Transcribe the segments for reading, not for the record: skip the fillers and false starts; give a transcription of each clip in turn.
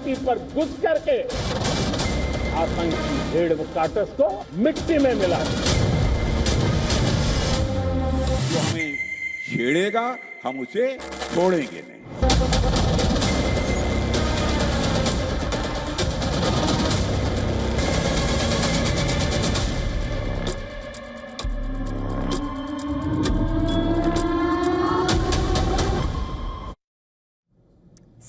धरती पर घुस करके आतंकी भेड़ काटस को मिट्टी में मिला जो हमें छेड़ेगा हम उसे छोड़ेंगे नहीं।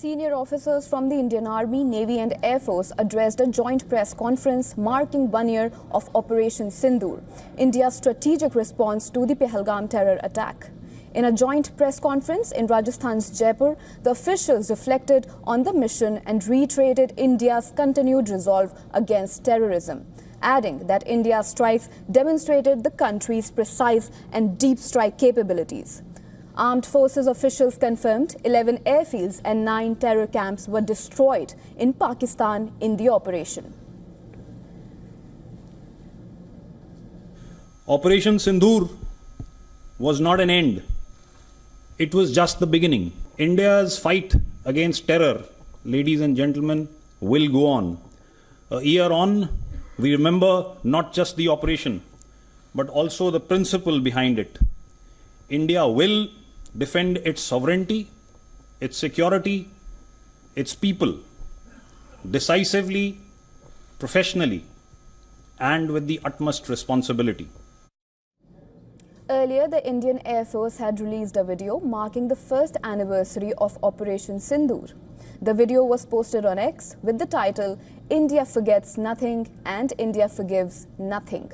Senior officers from the Indian Army, Navy and Air Force addressed a joint press conference marking 1 year of Operation Sindoor, India's strategic response to the Pahalgam terror attack. In a joint press conference in Rajasthan's Jaipur, the officials reflected on the mission and reiterated India's continued resolve against terrorism, adding that India's strikes demonstrated the country's precise and deep strike capabilities. Armed forces officials confirmed 11 airfields and 9 terror camps were destroyed in Pakistan in the operation. Operation Sindoor was not an end. It was just the beginning. India's fight against terror, ladies and gentlemen, will go on. A year on, we remember not just the operation, but also the principle behind it. India will defend its sovereignty, its security, its people, decisively, professionally, and with the utmost responsibility. Earlier, the Indian Air Force had released a video marking the first anniversary of Operation Sindoor. The video was posted on X with the title, "India Forgets Nothing and India Forgives Nothing."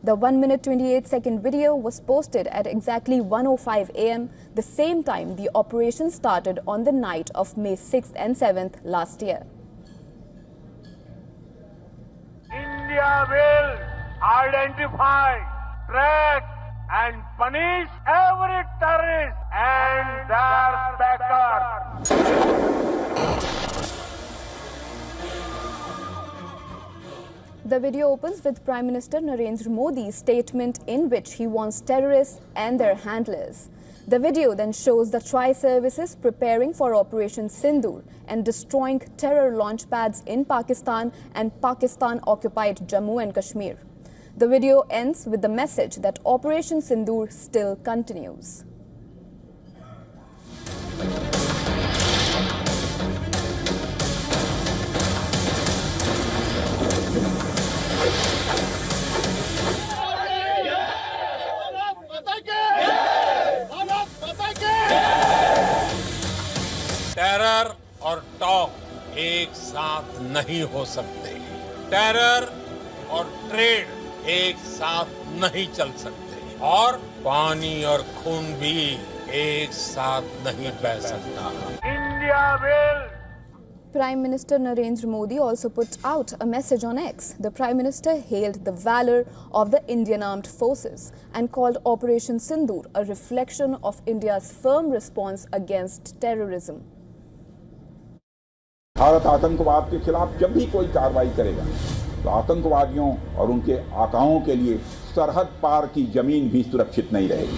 The 1 minute 28-second video was posted at exactly 1:05 a.m., the same time the operation started on the night of May 6th and 7th last year. India will identify, track and punish every terrorist and their backers. The video opens with Prime Minister Narendra Modi's statement in which he warns terrorists and their handlers. The video then shows the tri-services preparing for Operation Sindoor and destroying terror launch pads in Pakistan and Pakistan-occupied Jammu and Kashmir. The video ends with the message that Operation Sindoor still continues. Terror और talk एक साथ नहीं हो सकते। Terror और trade एक साथ नहीं चल सकते और पानी और खून भी एक साथ नहीं बह सकता। India will. Prime Minister Narendra Modi also put out a message on X. The Prime Minister hailed the valor of the Indian Armed Forces and called Operation Sindoor a reflection of India's firm response against terrorism. Bharat आतंकवाद के खिलाफ जब भी कोई कार्रवाई करेगा तो आतंकवादियों और उनके आकाओं के लिए सरहद पार की जमीन भी सुरक्षित नहीं रहेगी।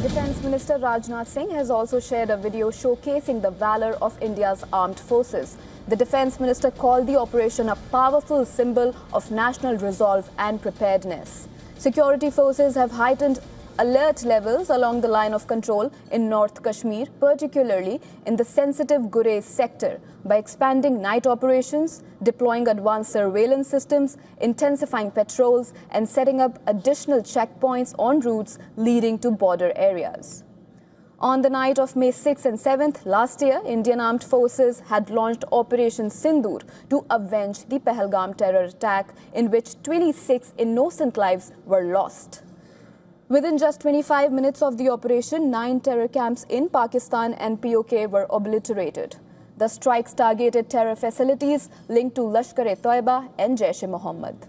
Defence Minister Rajnath Singh has also shared a video showcasing the valor of India's armed forces. The Defence Minister called the operation a powerful symbol of national resolve and preparedness. Security forces have heightened alert levels along the line of control in North Kashmir, particularly in the sensitive Gurez sector, by expanding night operations, deploying advanced surveillance systems, intensifying patrols, and setting up additional checkpoints on routes leading to border areas. On the night of May 6th and 7th last year, Indian Armed Forces had launched Operation Sindoor to avenge the Pahalgam terror attack, in which 26 innocent lives were lost. Within just 25 minutes of the operation, 9 terror camps in Pakistan and POK were obliterated. The strikes targeted terror facilities linked to Lashkar-e-Toiba and Jaish-e-Mohammed.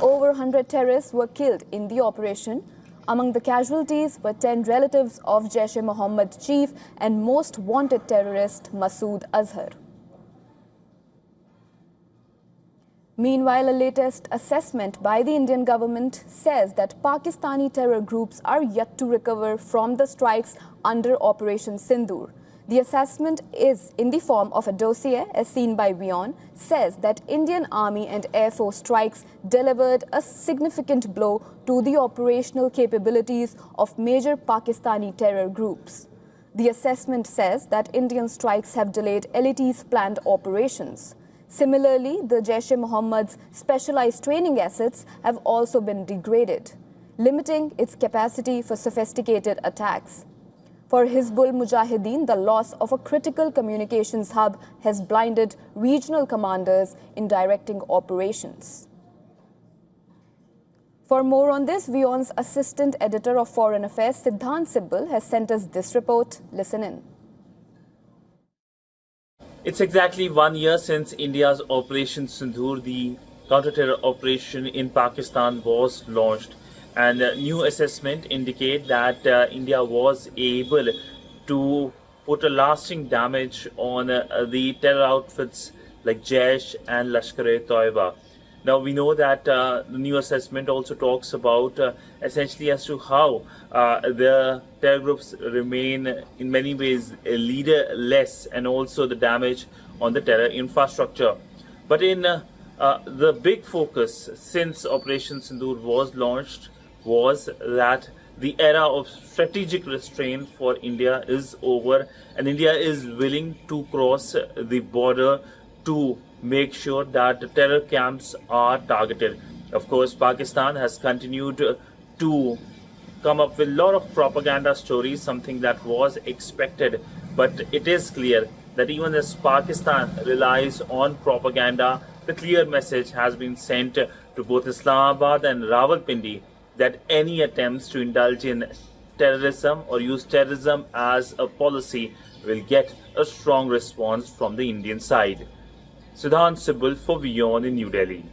Over 100 terrorists were killed in the operation. Among the casualties were 10 relatives of Jaish-e-Mohammed chief and most wanted terrorist Masood Azhar. Meanwhile, a latest assessment by the Indian government says that Pakistani terror groups are yet to recover from the strikes under Operation Sindoor. The assessment is in the form of a dossier, as seen by WION, says that Indian Army and Air Force strikes delivered a significant blow to the operational capabilities of major Pakistani terror groups. The assessment says that Indian strikes have delayed LAT's planned operations. Similarly, the Jaish-e-Mohammed's specialized training assets have also been degraded, limiting its capacity for sophisticated attacks. For Hizbul Mujahideen, the loss of a critical communications hub has blinded regional commanders in directing operations. For more on this, WION's Assistant Editor of Foreign Affairs, Siddhant Sibbal, has sent us this report. Listen in. It's exactly 1 year since India's Operation Sindoor, the counter-terror operation in Pakistan, was launched. And new assessment indicate that India was able to put a lasting damage on the terror outfits like Jaish and Lashkar-e-Toiba. Now we know that the new assessment also talks about essentially as to how the terror groups remain in many ways leaderless, and also the damage on the terror infrastructure. But in the big focus since Operation Sindoor was launched was that the era of strategic restraint for India is over, and India is willing to cross the border to make sure that the terror camps are targeted. Of course, Pakistan has continued to come up with a lot of propaganda stories, something that was expected. But it is clear that even as Pakistan relies on propaganda, the clear message has been sent to both Islamabad and Rawalpindi that any attempts to indulge in terrorism or use terrorism as a policy will get a strong response from the Indian side. Siddhant Sibbal for WION in New Delhi.